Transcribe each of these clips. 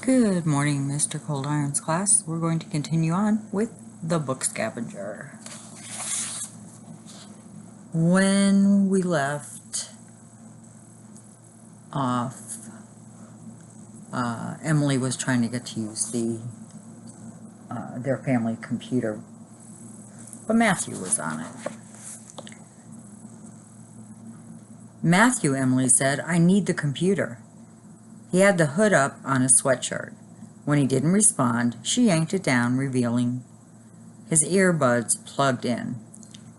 Good morning, Mr. Coldiron's class. We're going to continue on with the Book Scavenger. When we left off, Emily was trying to get to use their family computer, but Matthew was on it. Matthew, Emily said, I need the computer. He had the hood up on his sweatshirt. When he didn't respond, she yanked it down, revealing his earbuds plugged in.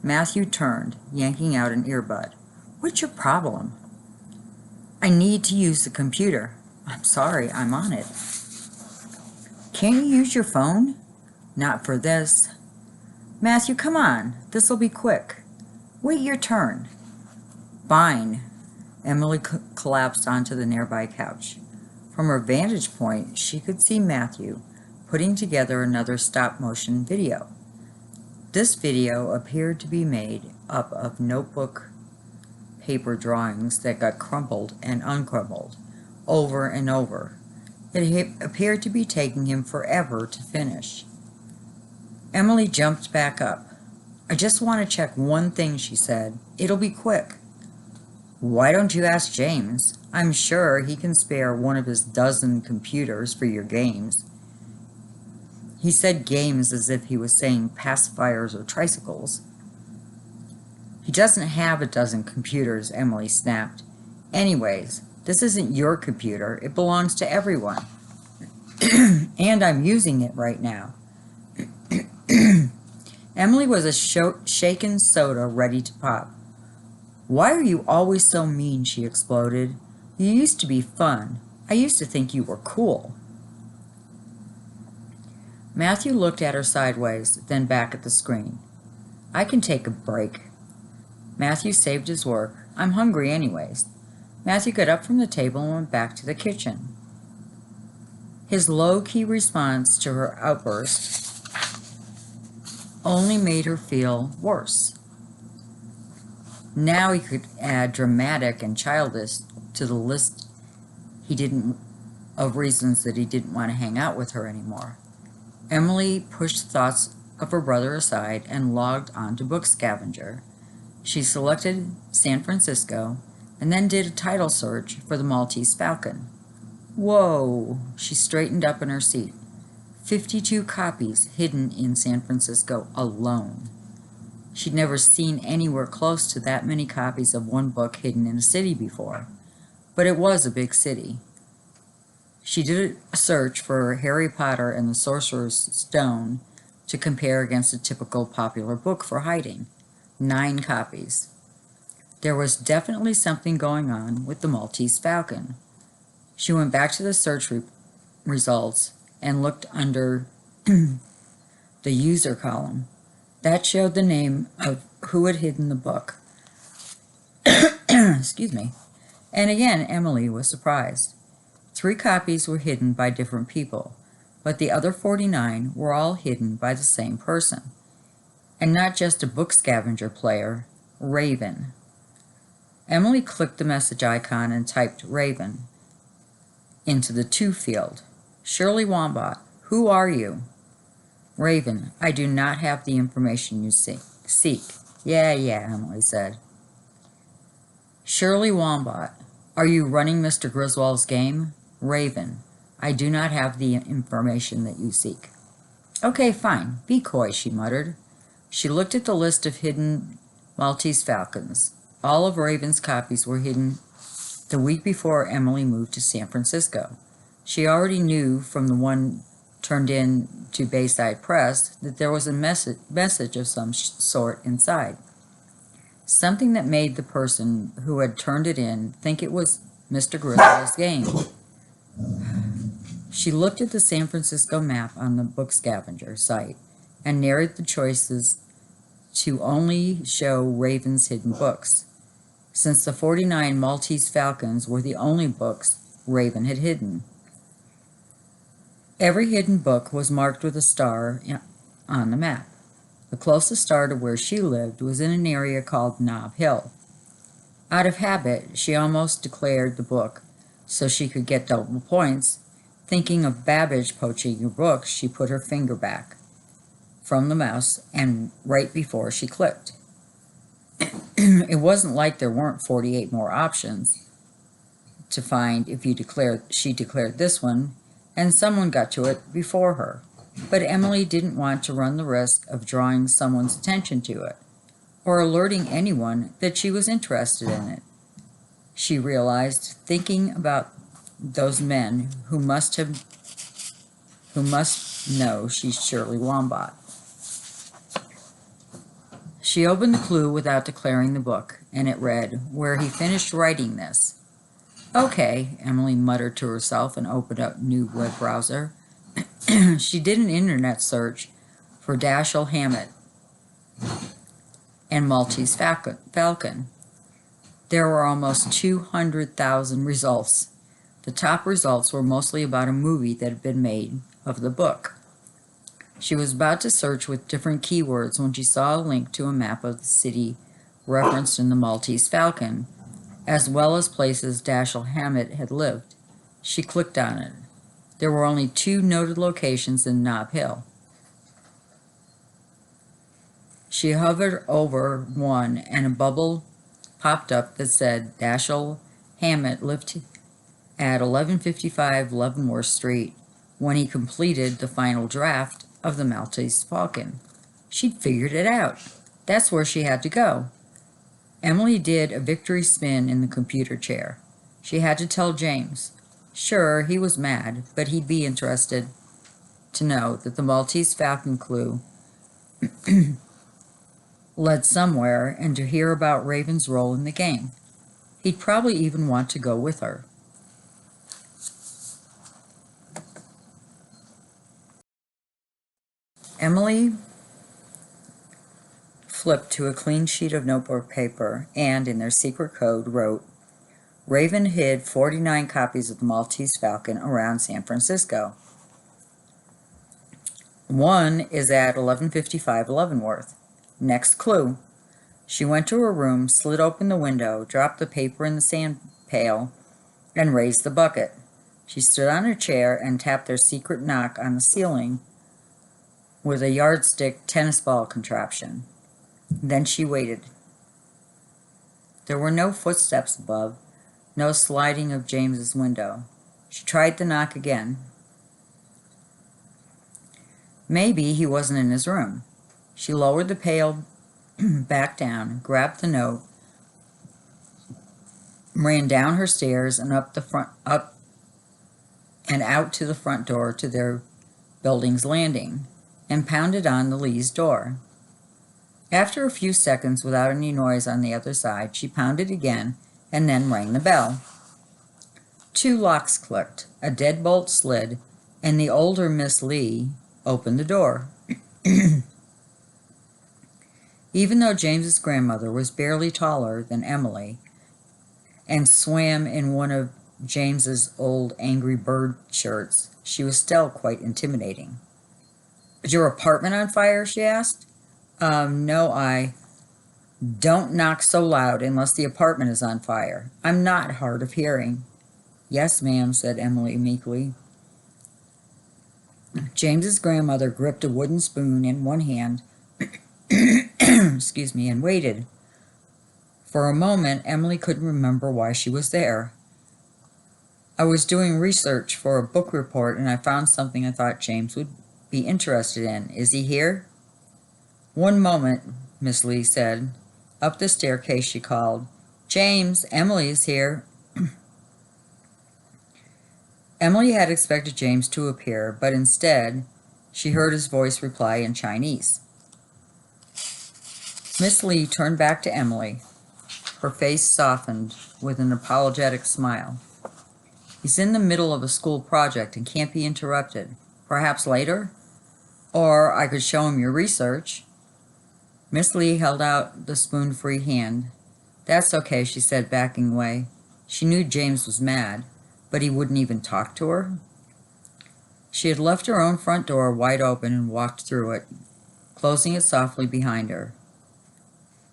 Matthew turned, yanking out an earbud. What's your problem? I need to use the computer. I'm sorry, I'm on it. Can't you use your phone? Not for this. Matthew, come on. This'll be quick. Wait your turn. Fine. Emily collapsed onto the nearby couch. From her vantage point, she could see Matthew putting together another stop-motion video. This video appeared to be made up of notebook paper drawings that got crumpled and uncrumpled over and over. It appeared to be taking him forever to finish. Emily jumped back up. I just want to check one thing, she said. It'll be quick. Why don't you ask James? I'm sure he can spare one of his dozen computers for your games. He said games as if he was saying pacifiers or tricycles. He doesn't have a dozen computers, Emily snapped. Anyways, this isn't your computer. It belongs to everyone. And I'm using it right now. Emily was a shaken soda ready to pop. Why are you always so mean? She exploded. You used to be fun. I used to think you were cool. Matthew looked at her sideways, then back at the screen. I can take a break. Matthew saved his work. I'm hungry anyways. Matthew got up from the table and went back to the kitchen. His low-key response to her outburst only made her feel worse. Now he could add dramatic and childish to the list of reasons that he didn't want to hang out with her anymore. Emily pushed thoughts of her brother aside and logged on to Book Scavenger. She selected San Francisco and then did a title search for the Maltese Falcon. Whoa! She straightened up in her seat. 52 copies hidden in San Francisco alone. She'd never seen anywhere close to that many copies of one book hidden in a city before, but it was a big city. She did a search for Harry Potter and the Sorcerer's Stone to compare against a typical popular book for hiding. 9 copies. There was definitely something going on with the Maltese Falcon. She went back to the search results and looked under the user column. That showed the name of who had hidden the book. Excuse me. And again, Emily was surprised. 3 copies were hidden by different people, but the other 49 were all hidden by the same person. And not just a Book Scavenger player, Raven. Emily clicked the message icon and typed Raven into the to field. Shirley Wombat, who are you? Raven, I do not have the information you seek. Yeah, Emily said. Shirley Wombat, are you running Mr. Griswold's game? Raven, I do not have the information that you seek. Okay, fine. Be coy, she muttered. She looked at the list of hidden Maltese Falcons. All of Raven's copies were hidden the week before Emily moved to San Francisco. She already knew from the one turned in to Bayside Press that there was a message of some sort inside. Something that made the person who had turned it in think it was Mr. Griswold's game. She looked at the San Francisco map on the Book Scavenger site and narrowed the choices to only show Raven's hidden books, since the 49 Maltese Falcons were the only books Raven had hidden. Every hidden book was marked with a star on the map. The closest star to where she lived was in an area called Nob Hill. Out of habit, she almost declared the book so she could get double points Thinking of Babbage poaching your books, she put her finger back from the mouse and right before she clicked. It wasn't like there weren't 48 more options to find if she declared this one, and someone got to it before her. But Emily didn't want to run the risk of drawing someone's attention to it, or alerting anyone that she was interested in it. She realized, thinking about those men who must know she's Shirley Wombat. She opened the clue without declaring the book, and it read, "Where he finished writing this." Okay, Emily muttered to herself and opened up a new web browser. She did an internet search for Dashiell Hammett and Maltese Falcon. There were almost 200,000 results. The top results were mostly about a movie that had been made of the book. She was about to search with different keywords when she saw a link to a map of the city referenced in the Maltese Falcon, as well as places Dashiell Hammett had lived. She clicked on it. There were only 2 noted locations in Nob Hill. She hovered over one, and a bubble popped up that said Dashiell Hammett lived at 1155 Leavenworth Street when he completed the final draft of the Maltese Falcon. She'd figured it out. That's where she had to go. Emily did a victory spin in the computer chair. She had to tell James. Sure, he was mad, but he'd be interested to know that the Maltese Falcon clue led somewhere, and to hear about Raven's role in the game. He'd probably even want to go with her. Emily flipped to a clean sheet of notebook paper and, in their secret code, wrote, "Raven hid 49 copies of the Maltese Falcon around San Francisco. One is at 1155 Leavenworth. Next clue." She went to her room, slid open the window, dropped the paper in the sand pail, and raised the bucket. She stood on her chair and tapped their secret knock on the ceiling with a yardstick tennis ball contraption. Then she waited. There were no footsteps above, no sliding of James's window. She tried the knock again. Maybe he wasn't in his room. She lowered the pail back down, grabbed the note, ran down her stairs and up and out to the front door to their building's landing, and pounded on the Lee's door. After a few seconds, without any noise on the other side, she pounded again and then rang the bell. 2 locks clicked, a deadbolt slid, and the older Miss Lee opened the door. Even though James's grandmother was barely taller than Emily and swam in one of James's old Angry Bird shirts, she was still quite intimidating. "Is your apartment on fire?" she asked. No, Don't knock so loud unless the apartment is on fire. I'm not hard of hearing." "Yes, ma'am," said Emily meekly. James's grandmother gripped a wooden spoon in one hand and waited. For a moment, Emily couldn't remember why she was there. "I was doing research for a book report, and I found something I thought James would be interested in. Is he here?" "One moment," Miss Lee said. Up the staircase she called, "James, Emily is here." Emily had expected James to appear, but instead, she heard his voice reply in Chinese. Miss Lee turned back to Emily. Her face softened with an apologetic smile. "He's in the middle of a school project and can't be interrupted. Perhaps later? Or I could show him your research." Miss Lee held out the spoon-free hand. "That's okay," she said, backing away. She knew James was mad, but he wouldn't even talk to her. She had left her own front door wide open and walked through it, closing it softly behind her.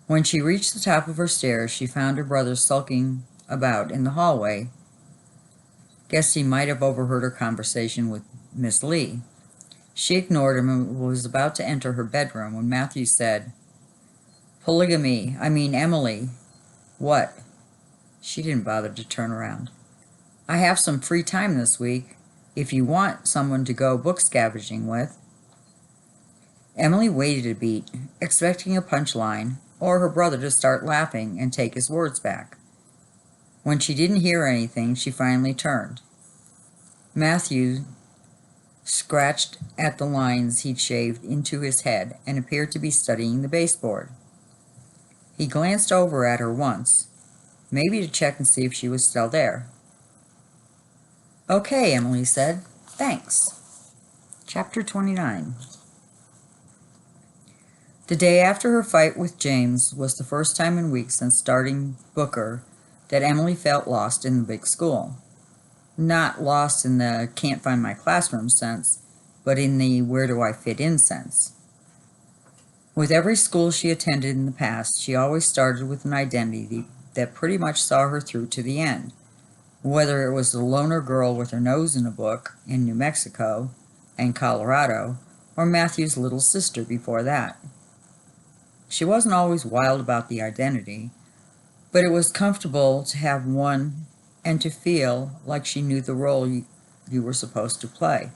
When she reached the top of her stairs, she found her brother sulking about in the hallway. Guessed he might have overheard her conversation with Miss Lee. She ignored him and was about to enter her bedroom when Matthew said, Emily. What? She didn't bother to turn around. I have some free time this week, if you want someone to go book scavenging with. Emily waited a beat, expecting a punchline, or her brother to start laughing and take his words back. When she didn't hear anything, she finally turned. Matthew scratched at the lines he'd shaved into his head and appeared to be studying the baseboard. He glanced over at her once, maybe to check and see if she was still there. Okay, Emily said. Thanks. Chapter 29. The day after her fight with James was the first time in weeks since starting Booker that Emily felt lost in the big school. Not lost in the can't find my classroom sense, but in the where do I fit in sense. With every school she attended in the past, she always started with an identity that pretty much saw her through to the end. Whether it was the loner girl with her nose in a book in New Mexico and Colorado, or Matthew's little sister before that. She wasn't always wild about the identity, but it was comfortable to have one and to feel like she knew the role you were supposed to play.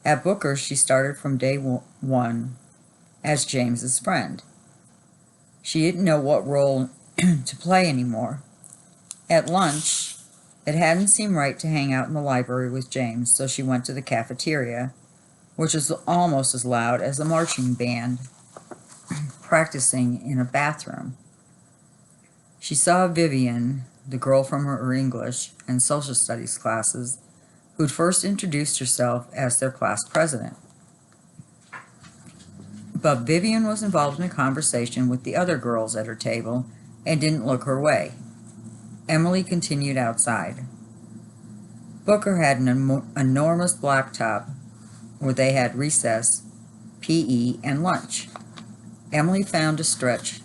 At Booker, she started from day one as James's friend. She didn't know what role to play anymore. At lunch, it hadn't seemed right to hang out in the library with James, so she went to the cafeteria, which was almost as loud as a marching band practicing in a bathroom. She saw Vivian, the girl from her English and social studies classes, who'd first introduced herself as their class president. But Vivian was involved in a conversation with the other girls at her table and didn't look her way. Emily continued outside. Booker had an enormous blacktop where they had recess, PE, and lunch. Emily found a stretch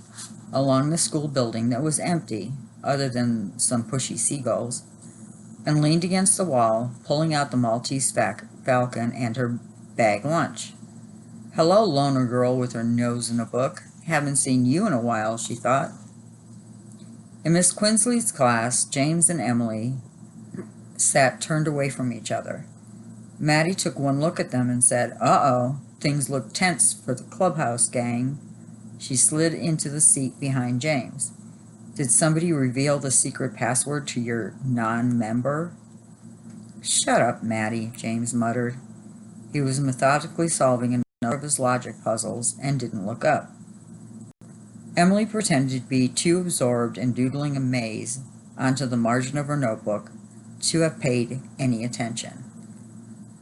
along the school building that was empty, other than some pushy seagulls, and leaned against the wall, pulling out the Maltese Falcon and her bag lunch. Hello, loner girl with her nose in a book. Haven't seen you in a while, she thought. In Miss Quinsley's class, James and Emily sat turned away from each other. Maddie took one look at them and said, "Uh-oh, things look tense for the clubhouse gang." She slid into the seat behind James. Did somebody reveal the secret password to your non-member? Shut up, Maddie, James muttered. He was methodically solving another of his logic puzzles and didn't look up. Emily pretended to be too absorbed in doodling a maze onto the margin of her notebook to have paid any attention.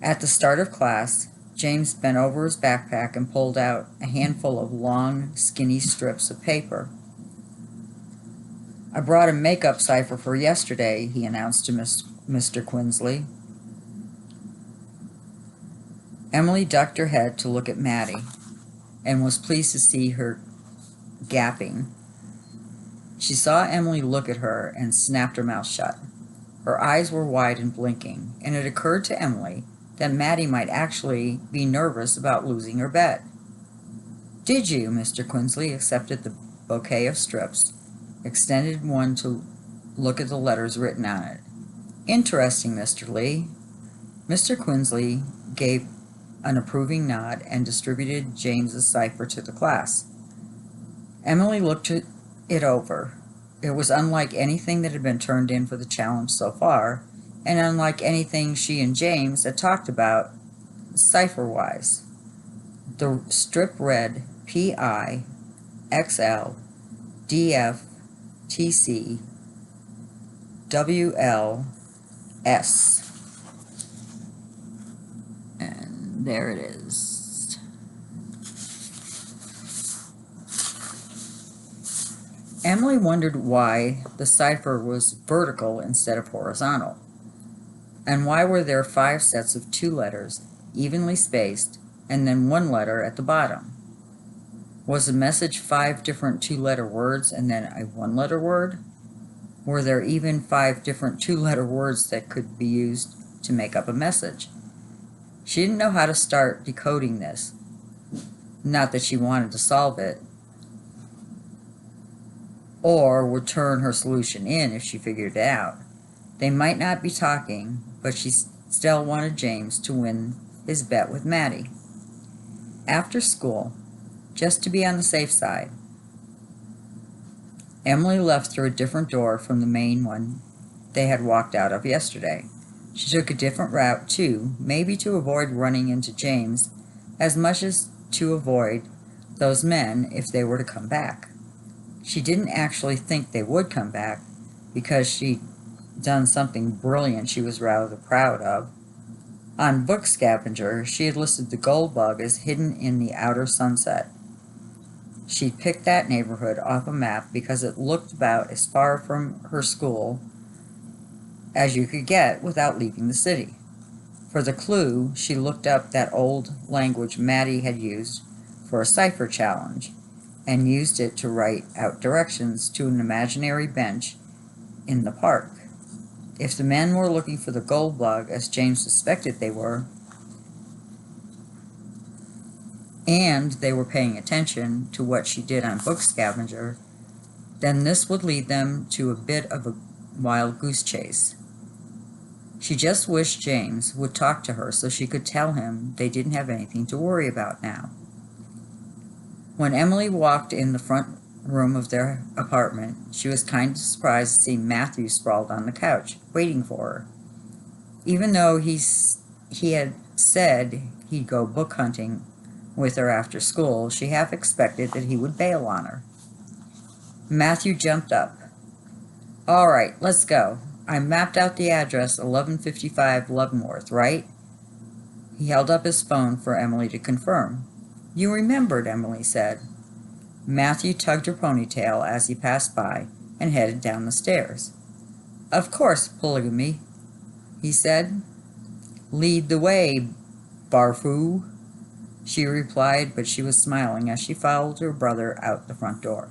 At the start of class, James bent over his backpack and pulled out a handful of long, skinny strips of paper. I brought a makeup cipher for yesterday, he announced to Mr. Quinsley. Emily ducked her head to look at Maddie and was pleased to see her gapping. She saw Emily look at her and snapped her mouth shut. Her eyes were wide and blinking, and it occurred to Emily that Maddie might actually be nervous about losing her bet. Did you? Mr. Quinsley accepted the bouquet of strips, extended one to look at the letters written on it. Interesting, Mr. Lee. Mr. Quinsley gave an approving nod and distributed James's cipher to the class. Emily looked it over. It was unlike anything that had been turned in for the challenge so far, and unlike anything she and James had talked about cipher-wise. The strip read P.I. X.L. D.F. T.C. W.L. S. And there it is. Emily wondered why the cipher was vertical instead of horizontal. And why were there 5 sets of 2 letters, evenly spaced, and then 1 letter at the bottom? Was the message 5 different 2-letter words and then a 1-letter word? Were there even 5 different 2-letter words that could be used to make up a message? She didn't know how to start decoding this. Not that she wanted to solve it, or would turn her solution in if she figured it out. They might not be talking, but she still wanted James to win his bet with Maddie. After school, just to be on the safe side, Emily left through a different door from the main one they had walked out of yesterday. She took a different route too, maybe to avoid running into James as much as to avoid those men if they were to come back. She didn't actually think they would come back because she'd done something brilliant she was rather proud of. On Book Scavenger, she had listed the gold bug as hidden in the outer sunset. She'd picked that neighborhood off a map because it looked about as far from her school as you could get without leaving the city. For the clue, she looked up that old language Maddie had used for a cipher challenge and used it to write out directions to an imaginary bench in the park. If the men were looking for the gold bug, as James suspected they were, and they were paying attention to what she did on Book Scavenger, then this would lead them to a bit of a wild goose chase. She just wished James would talk to her so she could tell him they didn't have anything to worry about now. When Emily walked in the front room of their apartment, she was kind of surprised to see Matthew sprawled on the couch, waiting for her. Even though he had said he'd go book hunting with her after school, she half expected that he would bail on her. Matthew jumped up. "All right, let's go. I mapped out the address, 1155 Leavenworth, right?" He held up his phone for Emily to confirm. "You remembered," Emily said. Matthew tugged her ponytail as he passed by and headed down the stairs. "Of course, polygamy," he said. "Lead the way, Barfoo," she replied, but she was smiling as she followed her brother out the front door.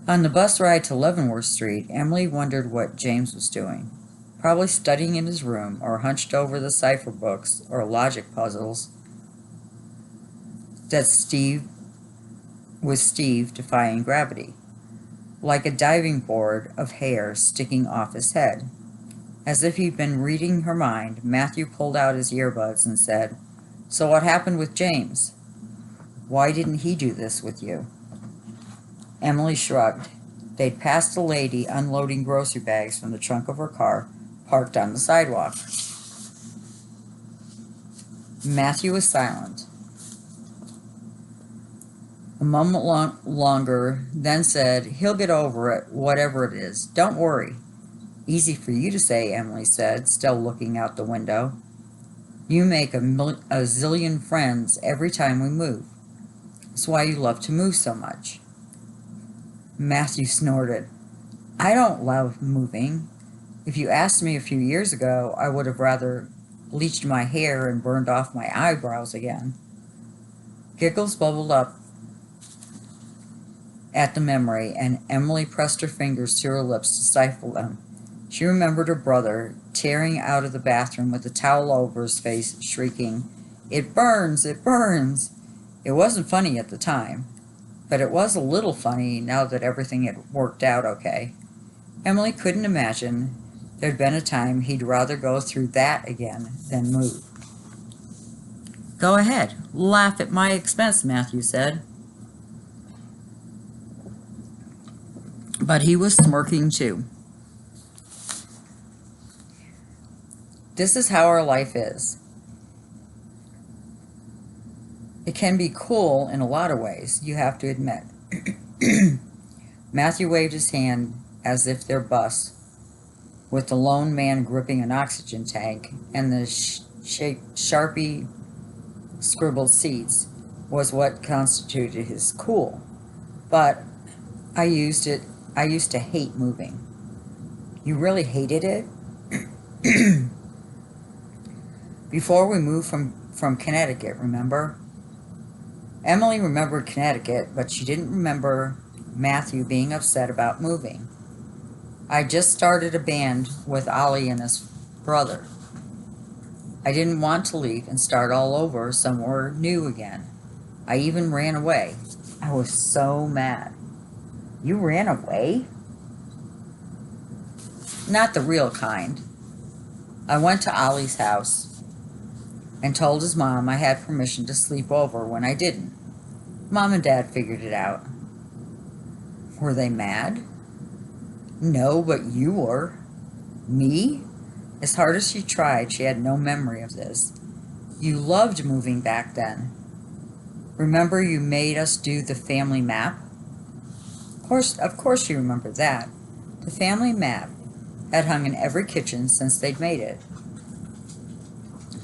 On the bus ride to Leavenworth Street, Emily wondered what James was doing. Probably studying in his room or hunched over the cipher books or logic puzzles that Steve defying gravity, like a diving board of hair sticking off his head. As if he'd been reading her mind, Matthew pulled out his earbuds and said, "So what happened with James? Why didn't he do this with you?" Emily shrugged. They'd passed a lady unloading grocery bags from the trunk of her car, parked on the sidewalk. Matthew was silent. A moment longer, then said, "He'll get over it, whatever it is. Don't worry." "Easy for you to say," Emily said, still looking out the window. "You make a zillion friends every time we move. That's why you love to move so much." Matthew snorted. "I don't love moving. If you asked me a few years ago, I would have rather bleached my hair and burned off my eyebrows again." Giggles bubbled up at the memory, and Emily pressed her fingers to her lips to stifle them. She remembered her brother tearing out of the bathroom with a towel over his face, shrieking, "It burns! It burns!" It wasn't funny at the time, but it was a little funny now that everything had worked out okay. Emily couldn't imagine there'd been a time he'd rather go through that again than move. "Go ahead, laugh at my expense," Matthew said. But he was smirking too. This is how our life is. It can be cool in a lot of ways, you have to admit. Matthew waved his hand as if their bus, with the lone man gripping an oxygen tank and the Sharpie scribbled seats, was what constituted his cool. But I used to hate moving. You really hated it? Before we moved from Connecticut, remember? Emily remembered Connecticut, but she didn't remember Matthew being upset about moving. I just started a band with Ollie and his brother. I didn't want to leave and start all over somewhere new again. I even ran away. I was so mad. You ran away? Not the real kind. I went to Ollie's house and told his mom I had permission to sleep over when I didn't. Mom and Dad figured it out. Were they mad? No, but you were. Me? As hard as she tried, she had no memory of this. You loved moving back then. Remember you made us do the family map? Of course you remember that. The family map had hung in every kitchen since they'd made it.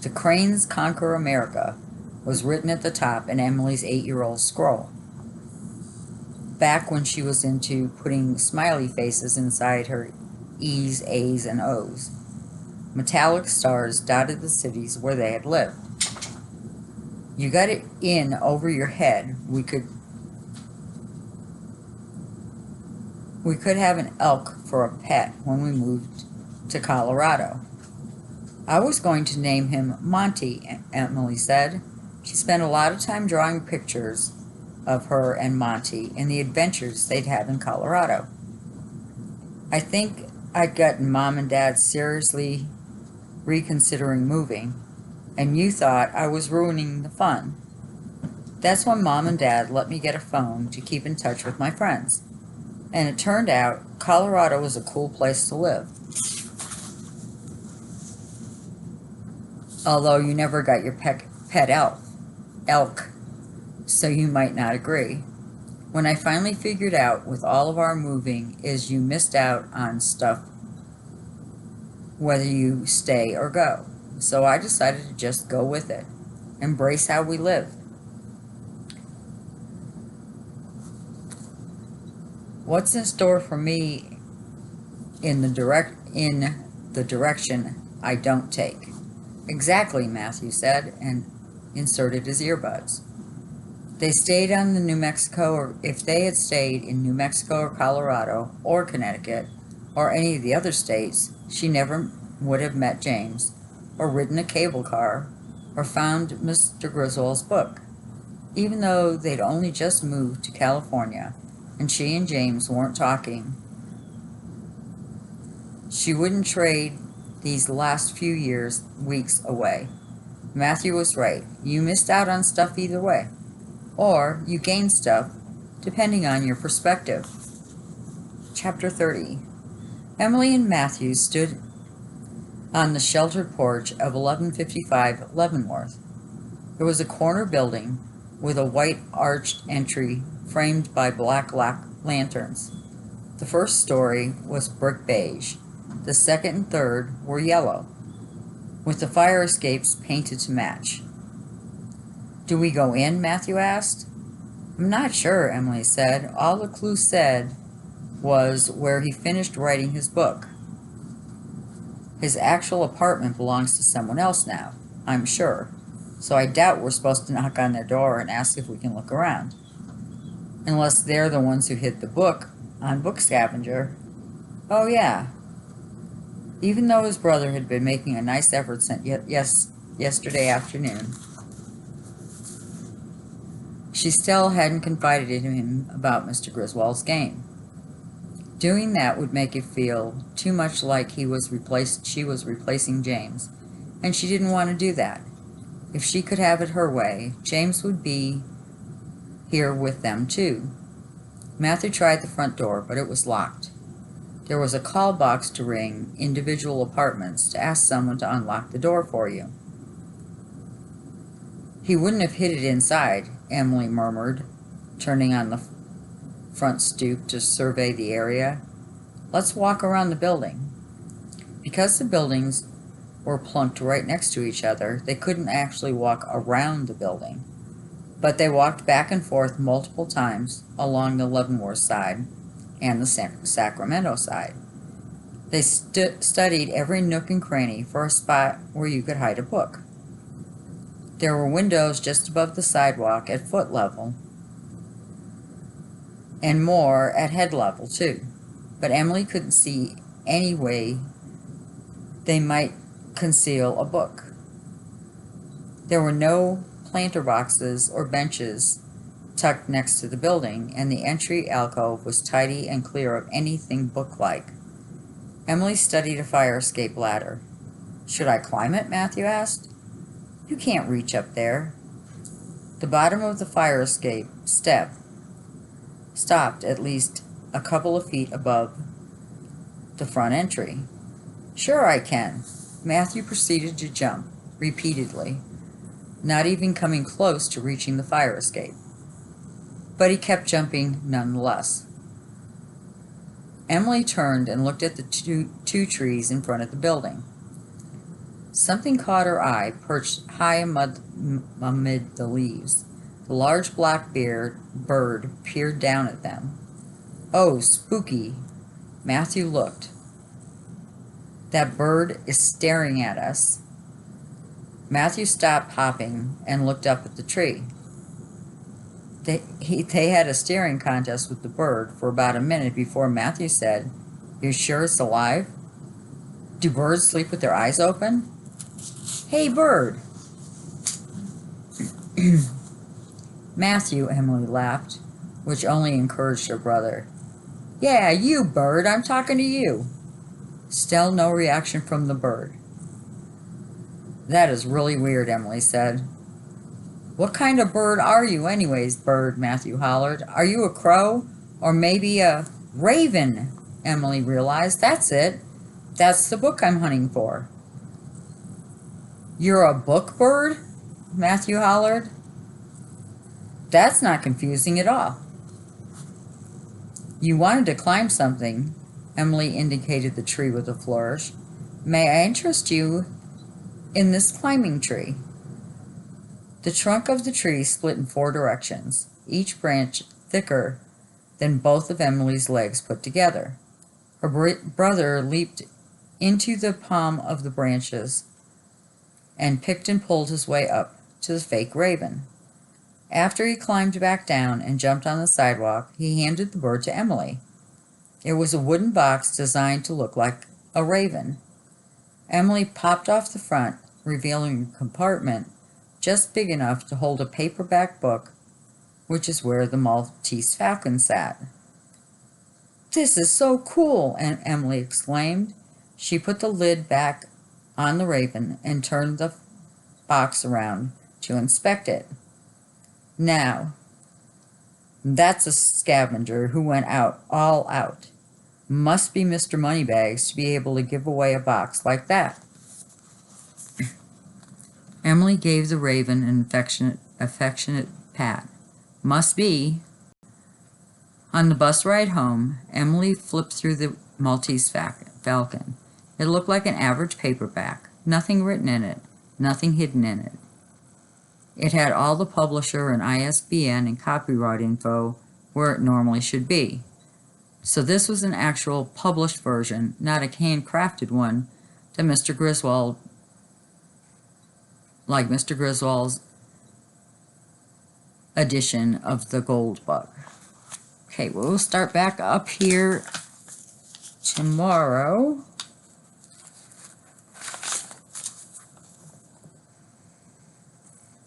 The Cranes Conquer America was written at the top in Emily's 8-year-old scroll. Back when she was into putting smiley faces inside her E's, A's, and O's. Metallic stars dotted the cities where they had lived. You got it in over your head. We could have an elk for a pet when we moved to Colorado. I was going to name him Monty, Emily said. She spent a lot of time drawing pictures of her and Monty and the adventures they'd have in Colorado. I think I'd gotten Mom and Dad seriously reconsidering moving, and you thought I was ruining the fun. That's when Mom and Dad let me get a phone to keep in touch with my friends. And it turned out Colorado was a cool place to live. Although you never got your pet elk, so you might not agree. When I finally figured out with all of our moving is you missed out on stuff whether you stay or go. So I decided to just go with it. Embrace how we live. What's in store for me in the direction I don't take? Exactly, Matthew said, and inserted his earbuds. They stayed on the New Mexico, or if they had stayed in New Mexico or Colorado or Connecticut or any of the other states, she never would have met James or ridden a cable car or found Mr. Griswold's book. Even though they'd only just moved to California and she and James weren't talking, she wouldn't trade these last few weeks away. Matthew was right. You missed out on stuff either way. Or you gained stuff, depending on your perspective. Chapter 30. Emily and Matthew stood on the sheltered porch of 1155 Leavenworth. There was a corner building with a white arched entry framed by black lanterns. The first story was brick beige. The second and third were yellow, with the fire escapes painted to match. Do we go in? Matthew asked. I'm not sure, Emily said. All the clue said was where he finished writing his book. His actual apartment belongs to someone else now, I'm sure, so I doubt we're supposed to knock on their door and ask if we can look around. Unless they're the ones who hid the book on Book Scavenger. Oh yeah. Even though his brother had been making a nice effort since yesterday afternoon, she still hadn't confided in him about Mr. Griswold's game. Doing that would make it feel too much like she was replacing James, and she didn't want to do that. If she could have it her way, James would be here with them too. Matthew tried the front door, but it was locked. There was a call box to ring individual apartments to ask someone to unlock the door for you. He wouldn't have hid it inside, Emily murmured, turning on the front stoop to survey the area. Let's walk around the building. Because the buildings were plunked right next to each other, they couldn't actually walk around the building. But they walked back and forth multiple times along the Leavenworth side and the Sacramento side. They studied every nook and cranny for a spot where you could hide a book. There were windows just above the sidewalk at foot level, and more at head level, too. but Emily couldn't see any way they might conceal a book. There were no planter boxes or benches tucked next to the building, and the entry alcove was tidy and clear of anything book-like. Emily studied a fire escape ladder. "Should I climb it?" Matthew asked. "You can't reach up there." The bottom of the fire escape step stopped at least a couple of feet above the front entry. "Sure I can." Matthew proceeded to jump repeatedly, not even coming close to reaching the fire escape. But he kept jumping nonetheless. Emily turned and looked at the two trees in front of the building. Something caught her eye, perched high amid the leaves. The large black-bearded bird peered down at them. "Oh, spooky." Matthew looked. "That bird is staring at us." Matthew stopped hopping and looked up at the tree. They had a staring contest with the bird for about a minute before Matthew said, "You're sure it's alive? Do birds sleep with their eyes open?" "Hey, bird." "Matthew," Emily laughed, which only encouraged her brother. "Yeah, you, bird, I'm talking to you." Still no reaction from the bird. "That is really weird," Emily said. "What kind of bird are you anyways, bird?" Matthew hollered. "Are you a crow? Or maybe a raven?" Emily realized. "That's it. That's the book I'm hunting for." "You're a book bird?" Matthew hollered. "That's not confusing at all." "You wanted to climb something." Emily indicated the tree with a flourish. "May I interest you in this climbing tree?" The trunk of the tree split in 4 directions, each branch thicker than both of Emily's legs put together. Her brother leaped into the palm of the branches and picked and pulled his way up to the fake raven. After he climbed back down and jumped on the sidewalk, he handed the bird to Emily. It was a wooden box designed to look like a raven. Emily popped off the front, revealing a compartment just big enough to hold a paperback book, which is where the Maltese falcon sat. "This is so cool!" Emily exclaimed. She put the lid back on the raven and turned the box around to inspect it. "Now, that's a scavenger who went all out. Must be Mr. Moneybags to be able to give away a box like that." Emily gave the raven an affectionate pat. "Must be." On the bus ride home, Emily flipped through the Maltese falcon. It looked like an average paperback, nothing written in it, nothing hidden in it. It had all the publisher and ISBN and copyright info where it normally should be. So this was an actual published version, not a handcrafted one that Mr. Griswold's edition of the Gold Book. Okay, we'll start back up here tomorrow.